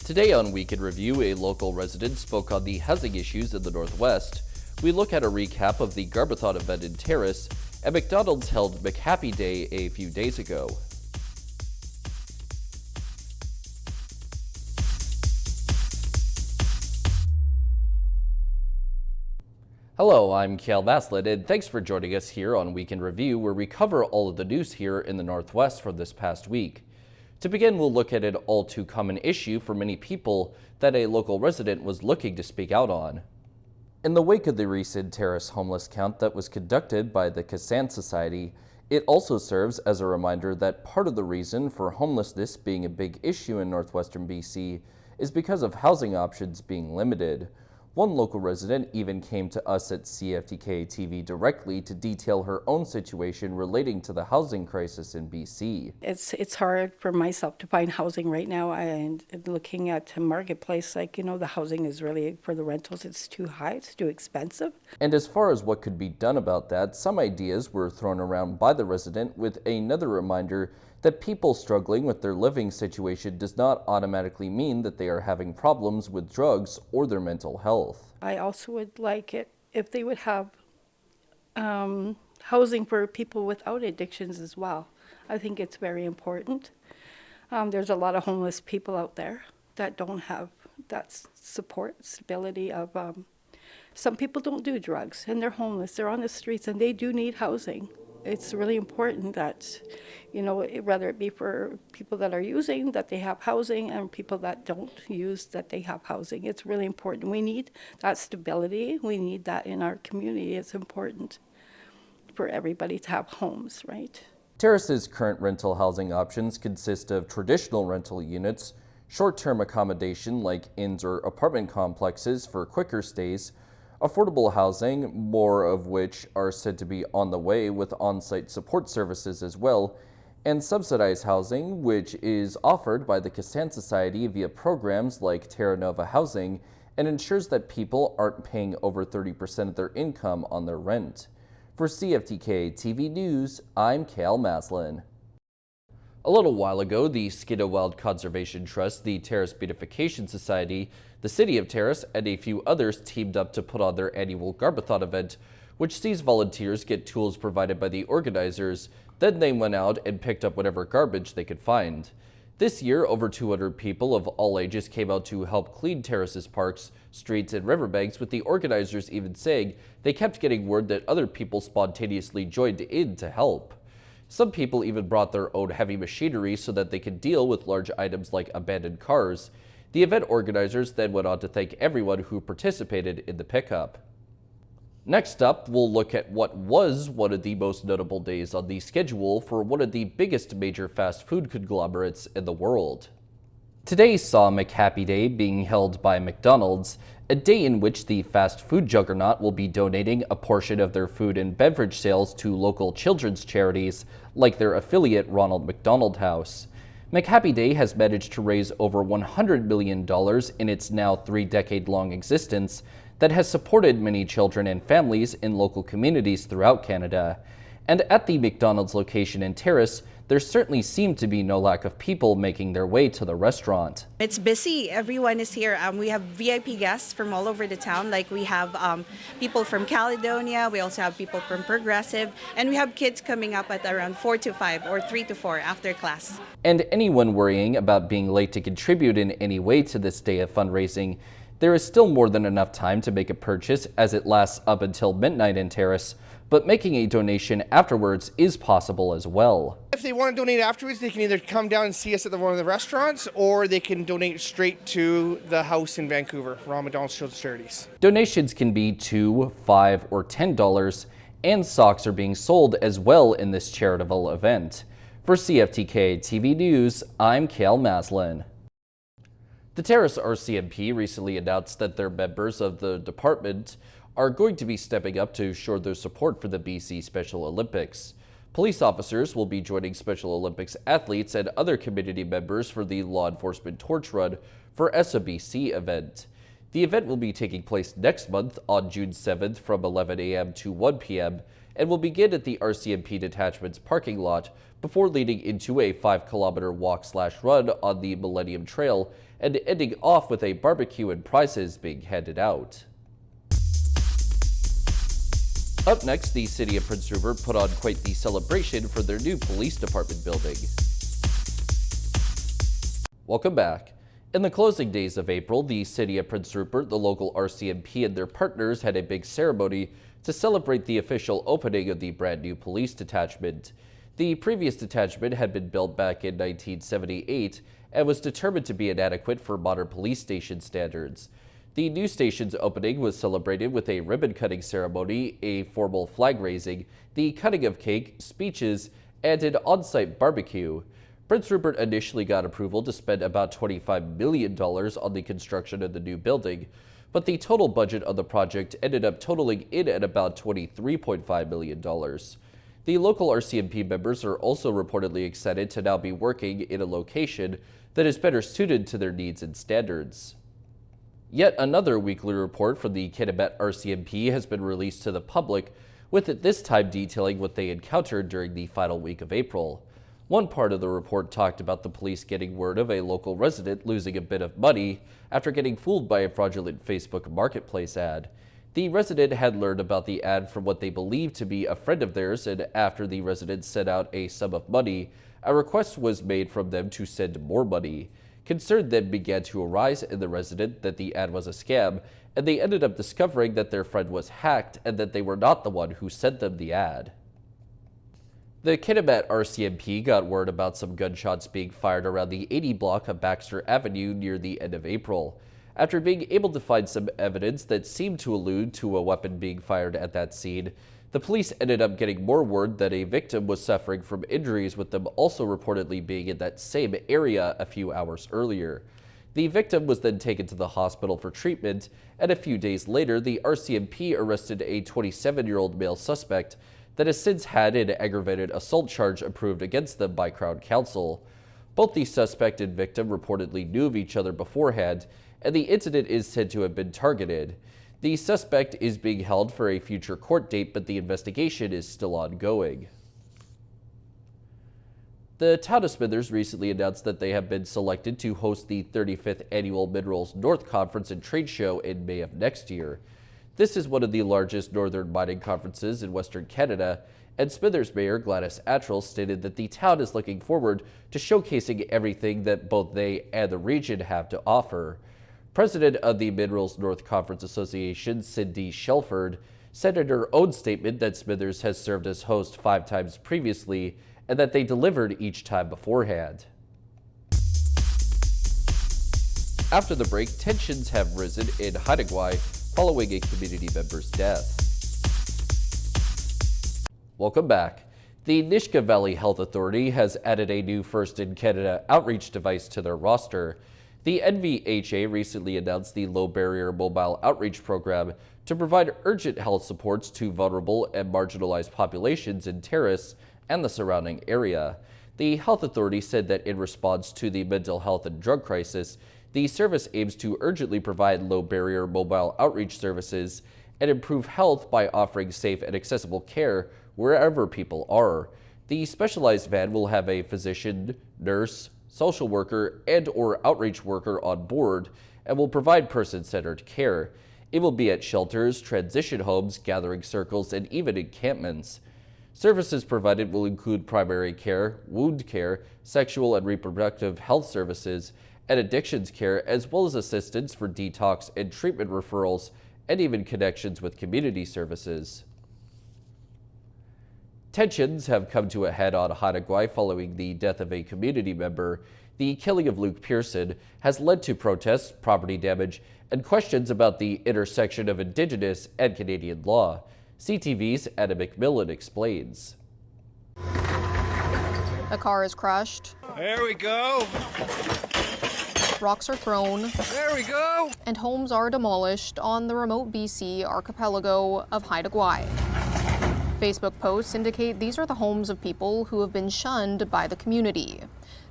Today on Week in Review, a local resident spoke on the housing issues in the Northwest. We look at a recap of the Garbathon event in Terrace, and McDonald's held McHappy Day a few days ago. Hello, I'm Cael Maslin, and thanks for joining us here on Week in Review, where we cover all of the news here in the Northwest for this past week. To begin, we'll look at an all too common issue for many people that a local resident was looking to speak out on. In the wake of the recent Terrace homeless count that was conducted by the Cael Society, it also serves as a reminder that part of the reason for homelessness being a big issue in northwestern BC is because of housing options being limited. One local resident even came to us at CFTK-TV directly to detail her own situation relating to the housing crisis in BC. It's hard for myself to find housing right now, and looking at the marketplace, the housing is really, for the rentals, it's too high, it's too expensive. And as far as what could be done about that, some ideas were thrown around by the resident, with another reminder that people struggling with their living situation does not automatically mean that they are having problems with drugs or their mental health. I also would like it if they would have housing for people without addictions as well. I think it's very important. There's a lot of homeless people out there that don't have that support, stability of, some people don't do drugs and they're homeless, they're on the streets, and they do need housing. It's really important that, whether it be for people that are using, that they have housing, and people that don't use, that they have housing. It's really important. We need that stability. We need that in our community. It's important for everybody to have homes, right? Terrace's current rental housing options consist of traditional rental units, short-term accommodation like inns or apartment complexes for quicker stays, affordable housing, more of which are said to be on the way with on-site support services as well, and subsidized housing, which is offered by the Cael Society via programs like Terra Nova Housing and ensures that people aren't paying over 30% of their income on their rent. For CFTK-TV News, I'm Cael Maslin. A little while ago, the Skiddaw Wild Conservation Trust, the Terrace Beautification Society, the City of Terrace, and a few others teamed up to put on their annual Garbathon event, which sees volunteers get tools provided by the organizers. Then they went out and picked up whatever garbage they could find. This year, over 200 people of all ages came out to help clean Terrace's parks, streets, and riverbanks, with the organizers even saying they kept getting word that other people spontaneously joined in to help. Some people even brought their own heavy machinery so that they could deal with large items like abandoned cars. The event organizers then went on to thank everyone who participated in the pickup. Next up, we'll look at what was one of the most notable days on the schedule for one of the biggest major fast food conglomerates in the world. Today saw McHappy Day being held by McDonald's, a day in which the fast food juggernaut will be donating a portion of their food and beverage sales to local children's charities like their affiliate Ronald McDonald House. McHappy Day has managed to raise over $100 million in its now 3-decade-long existence that has supported many children and families in local communities throughout Canada. And at the McDonald's location in Terrace, there certainly seemed to be no lack of people making their way to the restaurant. It's busy. Everyone is here. We have VIP guests from all over the town. Like we have people from Caledonia. We also have people from Progressive. And we have kids coming up at around 4 to 5 or 3 to 4 after class. And anyone worrying about being late to contribute in any way to this day of fundraising, there is still more than enough time to make a purchase, as it lasts up until midnight in Terrace, but making a donation afterwards is possible as well. If they want to donate afterwards, they can either come down and see us at one of the restaurants, or they can donate straight to the house in Vancouver, Ronald McDonald Children's Charities. Donations can be $2, $5, or $10, and socks are being sold as well in this charitable event. For CFTK-TV News, I'm Cael Maslin. The Terrace RCMP recently announced that their members of the department are going to be stepping up to show their support for the BC Special Olympics. Police officers will be joining Special Olympics athletes and other community members for the Law Enforcement Torch Run for SOBC event. The event will be taking place next month on June 7th from 11 a.m. to 1 p.m. and will begin at the RCMP detachment's parking lot before leading into a 5-kilometer walk/run on the Millennium Trail and ending off with a barbecue and prizes being handed out. Up next, the city of Prince Rupert put on quite the celebration for their new police department building. Welcome back. In the closing days of April, the city of Prince Rupert, the local RCMP, and their partners had a big ceremony to celebrate the official opening of the brand new police detachment. The previous detachment had been built back in 1978 and was determined to be inadequate for modern police station standards. The new station's opening was celebrated with a ribbon-cutting ceremony, a formal flag raising, the cutting of cake, speeches, and an on-site barbecue. Prince Rupert initially got approval to spend about $25 million on the construction of the new building, but the total budget of the project ended up totaling in at about $23.5 million. The local RCMP members are also reportedly excited to now be working in a location that is better suited to their needs and standards. Yet another weekly report from the Kitimat RCMP has been released to the public, with it this time detailing what they encountered during the final week of April. One part of the report talked about the police getting word of a local resident losing a bit of money after getting fooled by a fraudulent Facebook Marketplace ad. The resident had learned about the ad from what they believed to be a friend of theirs, and after the resident sent out a sum of money, a request was made from them to send more money. Concern then began to arise in the resident that the ad was a scam, and they ended up discovering that their friend was hacked and that they were not the one who sent them the ad. The Kitimat RCMP got word about some gunshots being fired around the 80 block of Baxter Avenue near the end of April. After being able to find some evidence that seemed to allude to a weapon being fired at that scene, the police ended up getting more word that a victim was suffering from injuries, with them also reportedly being in that same area a few hours earlier. The victim was then taken to the hospital for treatment, and a few days later, the RCMP arrested a 27-year-old male suspect that has since had an aggravated assault charge approved against them by Crown Counsel. Both the suspect and victim reportedly knew of each other beforehand, and the incident is said to have been targeted. The suspect is being held for a future court date, but the investigation is still ongoing. The town of Smithers recently announced that they have been selected to host the 35th Annual Minerals North Conference and Trade Show in May of next year. This is one of the largest northern mining conferences in Western Canada, and Smithers Mayor Gladys Attrell stated that the town is looking forward to showcasing everything that both they and the region have to offer. President of the Minerals North Conference Association, Cindy Shelford, said in her own statement that Smithers has served as host 5 times previously and that they delivered each time beforehand. After the break, tensions have risen in Haida Gwaii following a community member's death. Welcome back. The Nisga'a Valley Health Authority has added a new First in Canada outreach device to their roster. The NVHA recently announced the Low Barrier Mobile Outreach Program to provide urgent health supports to vulnerable and marginalized populations in Terrace and the surrounding area. The health authority said that in response to the mental health and drug crisis, the service aims to urgently provide low-barrier mobile outreach services and improve health by offering safe and accessible care wherever people are. The specialized van will have a physician, nurse, social worker, and/or outreach worker on board and will provide person-centered care. It will be at shelters, transition homes, gathering circles, and even encampments. Services provided will include primary care, wound care, sexual and reproductive health services, and addictions care, as well as assistance for detox and treatment referrals, and even connections with community services. Tensions have come to a head on Haida Gwaii following the death of a community member. The killing of Luke Pearson has led to protests, property damage, and questions about the intersection of Indigenous and Canadian law. CTV's Anna McMillan explains. A car is crushed. There we go. Rocks are thrown. There we go. And homes are demolished on the remote BC archipelago of Haida Gwaii. Facebook posts indicate these are the homes of people who have been shunned by the community.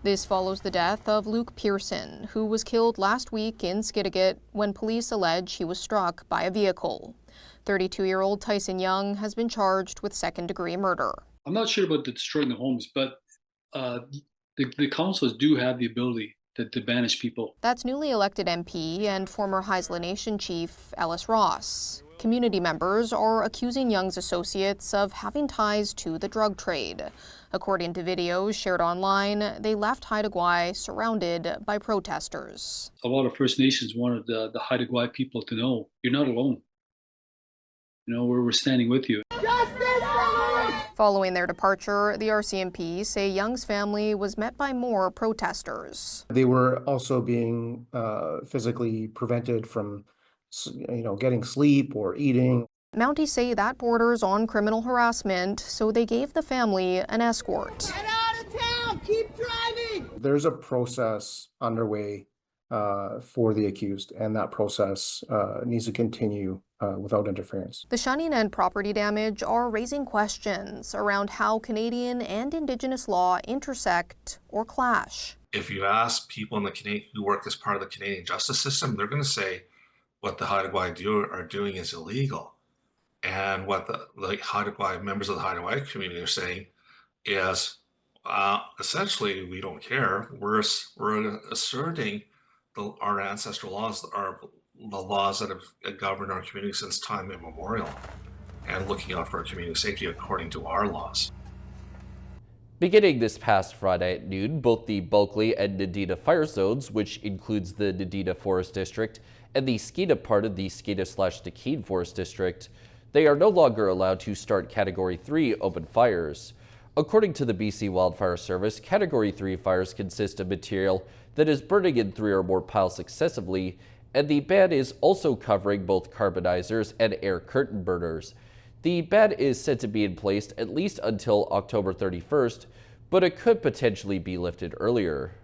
This follows the death of Luke Pearson, who was killed last week in Skidegate when police allege he was struck by a vehicle. 32-year-old Tyson Young has been charged with second-degree murder. I'm not sure about the destroying the homes, but the councils do have the ability to banish people. That's newly elected MP and former Haisla Nation chief Ellis Ross. Community members are accusing Young's associates of having ties to the drug trade. According to videos shared online, they left Haida Gwaii surrounded by protesters. A lot of First Nations wanted the Haida Gwaii people to know, you're not alone. You know, we're standing with you. Following their departure, the RCMP say Young's family was met by more protesters. They were also being physically prevented from, getting sleep or eating. Mounties say that borders on criminal harassment, so they gave the family an escort. Get out of town! Keep driving! There's a process underway for the accused, and that process needs to continue without interference. The shunning and property damage are raising questions around how Canadian and Indigenous law intersect or clash. If you ask people in who work as part of the Canadian justice system, they're going to say what the Haida Gwaii are doing is illegal. And what the Haida Gwaii, members of the Haida Gwaii community are saying is, essentially, we don't care. We're asserting our ancestral laws, the laws that have governed our community since time immemorial, and looking out for our community safety according to our laws. Beginning this past Friday at noon, both the Bulkley and Nadina fire zones, which includes the Nadina Forest District and the Skeena part of the Skeena/Dakeen Forest District, they are no longer allowed to start Category 3 open fires. According to the BC Wildfire Service, Category 3 fires consist of material that is burning in 3 or more piles successively, and the ban is also covering both carbonizers and air curtain burners. The ban is said to be in place at least until October 31st, but it could potentially be lifted earlier.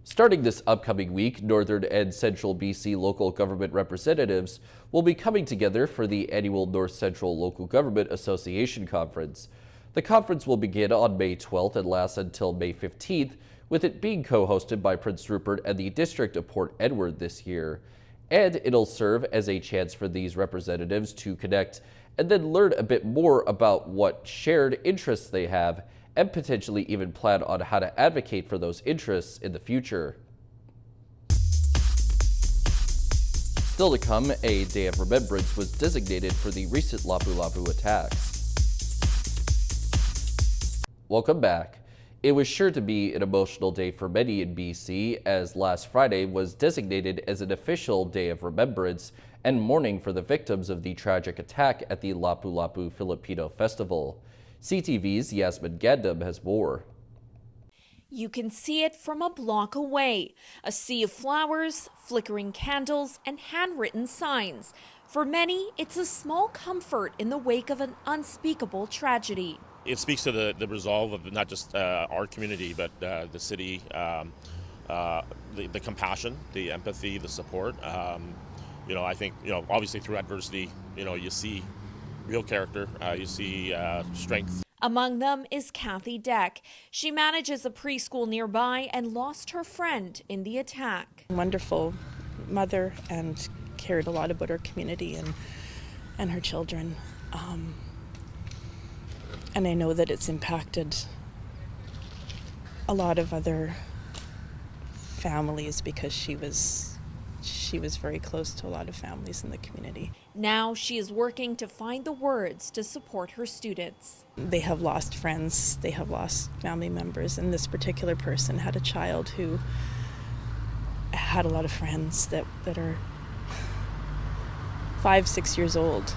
Starting this upcoming week, Northern and Central BC local government representatives will be coming together for the annual North Central Local Government Association Conference. The conference will begin on May 12th and last until May 15th, with it being co-hosted by Prince Rupert and the District of Port Edward this year. And it'll serve as a chance for these representatives to connect and then learn a bit more about what shared interests they have and potentially even plan on how to advocate for those interests in the future. Still to come, a day of remembrance was designated for the recent Lapu-Lapu attacks. Welcome back. It was sure to be an emotional day for many in BC, as last Friday was designated as an official day of remembrance and mourning for the victims of the tragic attack at the Lapu-Lapu Filipino Festival. CTV's Yasmin Gandam has more. You can see it from a block away. A sea of flowers, flickering candles, and handwritten signs. For many, it's a small comfort in the wake of an unspeakable tragedy. It speaks to the resolve of not just our community, but the city, the compassion, the empathy, the support. I think, obviously through adversity, you see real character, you see strength. Among them is Kathy Deck. She manages a preschool nearby and lost her friend in the attack. Wonderful mother and cared a lot about her community and her children. And I know that it's impacted a lot of other families because she was very close to a lot of families in the community. Now she is working to find the words to support her students. They have lost friends, they have lost family members, and this particular person had a child who had a lot of friends that are 5-6 years old.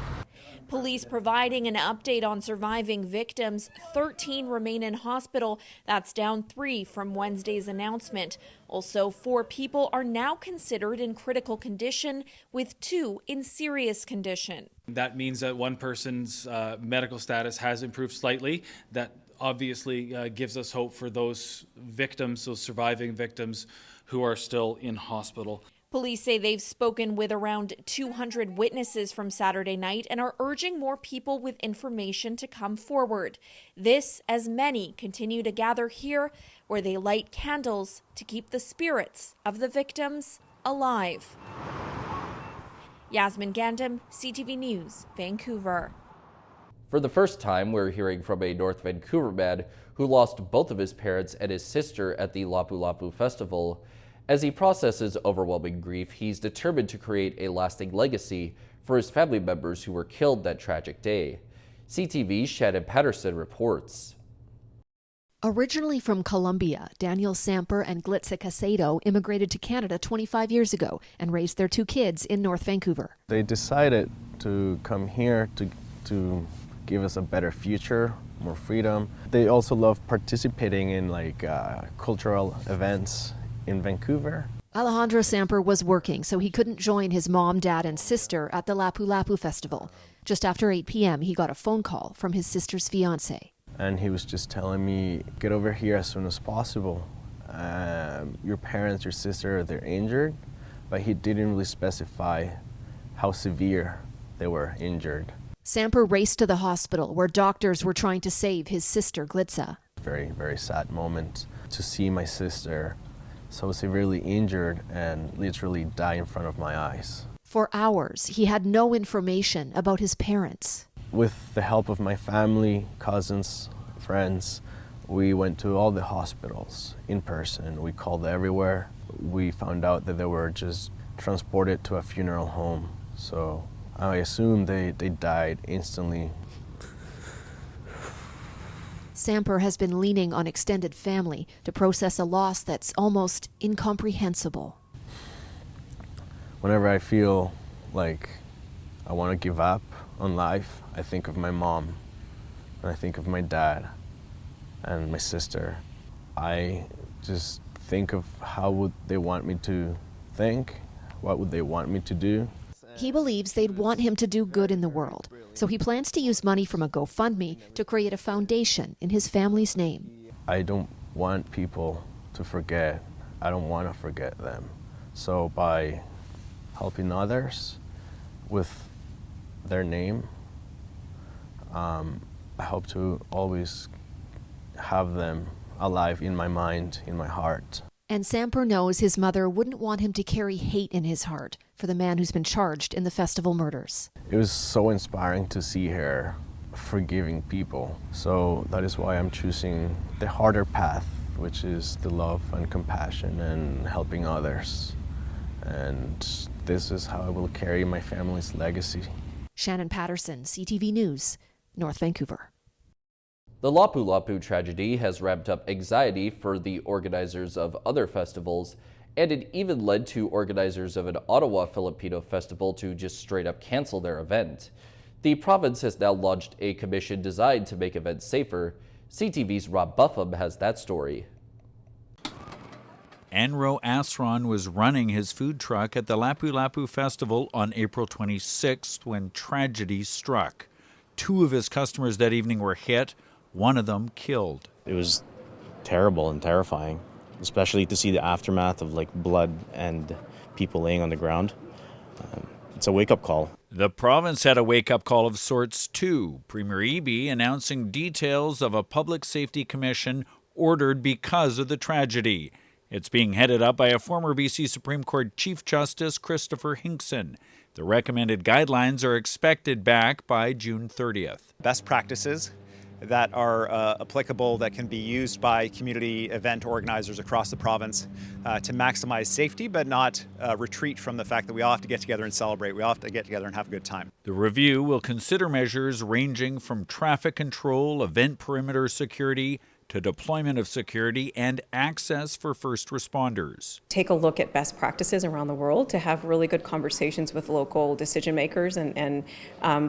Police providing an update on surviving victims. 13 remain in hospital. That's down 3 from Wednesday's announcement. Also, 4 people are now considered in critical condition, with 2 in serious condition. That means that one person's medical status has improved slightly. That obviously gives us hope for those victims, those surviving victims who are still in hospital. Police say they've spoken with around 200 witnesses from Saturday night and are urging more people with information to come forward. This as many continue to gather here where they light candles to keep the spirits of the victims alive. Yasmin Gandam, CTV News, Vancouver. For the first time, we're hearing from a North Vancouver man who lost both of his parents and his sister at the Lapu Lapu Festival. As he processes overwhelming grief, he's determined to create a lasting legacy for his family members who were killed that tragic day. CTV's Shannon Patterson reports. Originally from Colombia, Daniel Samper and Glitza Casado immigrated to Canada 25 years ago and raised their 2 kids in North Vancouver. They decided to come here to give us a better future, more freedom. They also love participating in cultural events in Vancouver. Alejandro Samper was working, so he couldn't join his mom, dad, and sister at the Lapu Lapu Festival. Just after 8 p.m., he got a phone call from his sister's fiancé. And he was just telling me, get over here as soon as possible. Your parents, your sister, they're injured, but he didn't really specify how severe they were injured. Samper raced to the hospital where doctors were trying to save his sister, Glitza. Very, very sad moment to see my sister so severely injured and literally die in front of my eyes. For hours, he had no information about his parents. With the help of my family, cousins, friends, we went to all the hospitals in person. We called everywhere. We found out that they were just transported to a funeral home. So I assume they died instantly. Samper has been leaning on extended family to process a loss that's almost incomprehensible. Whenever I feel like I want to give up on life, I think of my mom, and I think of my dad and my sister. I just think of how would they want me to think, what would they want me to do. He believes they'd want him to do good in the world, so he plans to use money from a GoFundMe to create a foundation in his family's name. I don't want people to forget. I don't want to forget them. So by helping others with their name, I hope to always have them alive in my mind, in my heart. And Samper knows his mother wouldn't want him to carry hate in his heart for the man who's been charged in the festival murders. It was so inspiring to see her forgiving people. So that is why I'm choosing the harder path, which is the love and compassion and helping others. And this is how I will carry my family's legacy. Shannon Patterson, CTV News, North Vancouver. The Lapu Lapu tragedy has ramped up anxiety for the organizers of other festivals, and it even led to organizers of an Ottawa Filipino festival to just straight up cancel their event. The province has now launched a commission designed to make events safer. CTV's Rob Buffum has that story. Enro Asron was running his food truck at the Lapu Lapu Festival on April 26th when tragedy struck. 2 of his customers that evening were hit, one of them killed. It was terrible and terrifying, especially to see the aftermath of blood and people laying on the ground. It's a wake-up call. The province had a wake-up call of sorts too. Premier Eby announcing details of a public safety commission ordered because of the tragedy. It's being headed up by a former BC Supreme Court Chief Justice Christopher Hinkson. The recommended guidelines are expected back by June 30th. Best practices that are applicable that can be used by community event organizers across the province to maximize safety, but not retreat from the fact that we all have to get together and celebrate. We all have to get together and have a good time. The review will consider measures ranging from traffic control, event perimeter security, to deployment of security and access for first responders. Take a look at best practices around the world to have really good conversations with local decision makers and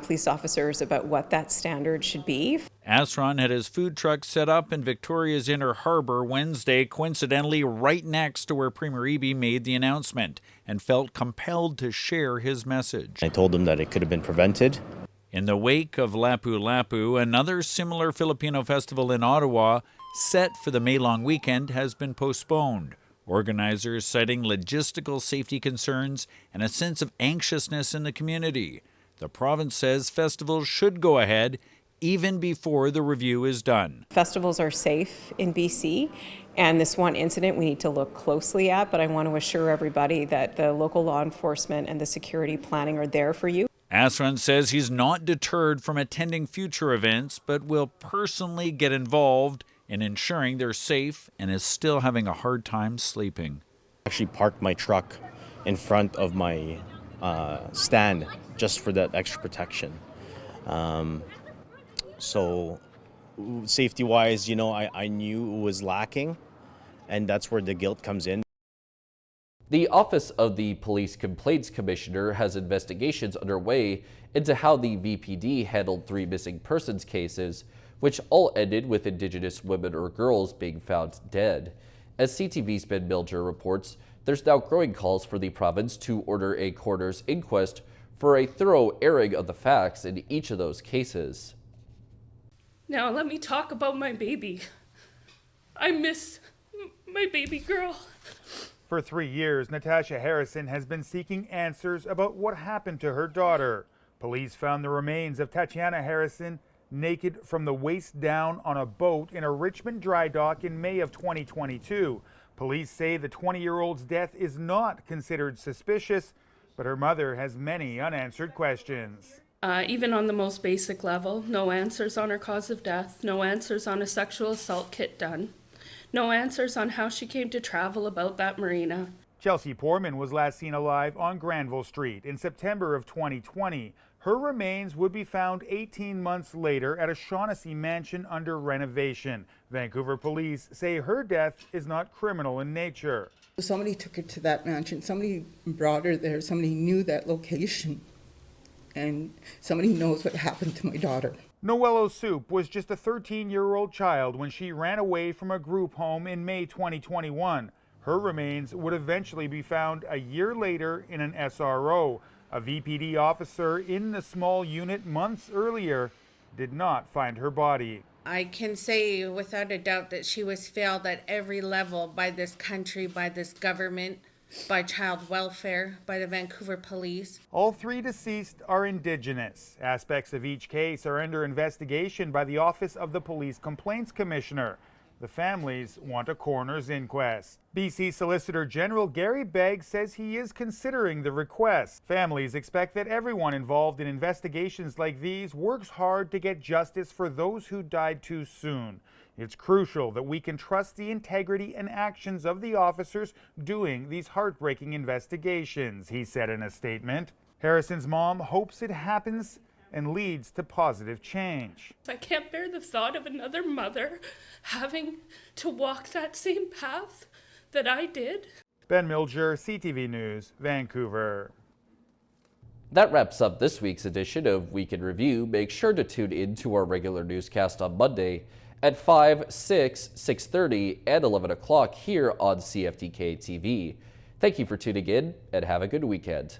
police officers about what that standard should be. Asron had his food truck set up in Victoria's Inner Harbor Wednesday, coincidentally right next to where Premier Eby made the announcement, and felt compelled to share his message. I told him that it could have been prevented. In the wake of Lapu Lapu, another similar Filipino festival in Ottawa, set for the May-long weekend, has been postponed. Organizers citing logistical safety concerns and a sense of anxiousness in the community. The province says festivals should go ahead even before the review is done. Festivals are safe in BC, and this one incident we need to look closely at, but I want to assure everybody that the local law enforcement and the security planning are there for you. Maslin says he's not deterred from attending future events, but will personally get involved in ensuring they're safe and is still having a hard time sleeping. I actually parked my truck in front of my stand just for that extra protection. So safety-wise, you know, I knew it was lacking, and that's where the guilt comes in. The Office of the Police Complaints Commissioner has investigations underway into how the VPD handled 3 missing persons cases, which all ended with Indigenous women or girls being found dead. As CTV's Ben Milger reports, there's now growing calls for the province to order a coroner's inquest for a thorough airing of the facts in each of those cases. Now let me talk about my baby. I miss my baby girl. For 3 years, Natasha Harrison has been seeking answers about what happened to her daughter. Police found the remains of Tatiana Harrison naked from the waist down on a boat in a Richmond dry dock in May of 2022. Police say the 20-year-old's death is not considered suspicious, but her mother has many unanswered questions. Even on the most basic level, no answers on her cause of death, no answers on a sexual assault kit done, no answers on how she came to travel about that marina. Chelsea Poorman was last seen alive on Granville Street in September of 2020. Her remains would be found 18 months later at a Shaughnessy mansion under renovation. Vancouver police say her death is not criminal in nature. Somebody took her to that mansion, somebody brought her there, somebody knew that location, and somebody knows what happened to my daughter. Noelle Soup was just a 13-year-old child when she ran away from a group home in May 2021. Her remains would eventually be found a year later in an SRO. A VPD officer in the small unit months earlier did not find her body. I can say without a doubt that she was failed at every level by this country, by this government, by child welfare, by the Vancouver police. All 3 deceased are Indigenous. Aspects of each case are under investigation by the Office of the Police Complaints Commissioner. The families want a coroner's inquest. BC Solicitor General Gary Begg says he is considering the request. Families expect that everyone involved in investigations like these works hard to get justice for those who died too soon. It's crucial that we can trust the integrity and actions of the officers doing these heartbreaking investigations, he said in a statement. Harrison's mom hopes it happens and leads to positive change. I can't bear the thought of another mother having to walk that same path that I did. Ben Milger, CTV News, Vancouver. That wraps up this week's edition of Week in Review. Make sure to tune in to our regular newscast on Monday at 5, 6, 6:30, and 11 o'clock here on CFTK-TV. Thank you for tuning in, and have a good weekend.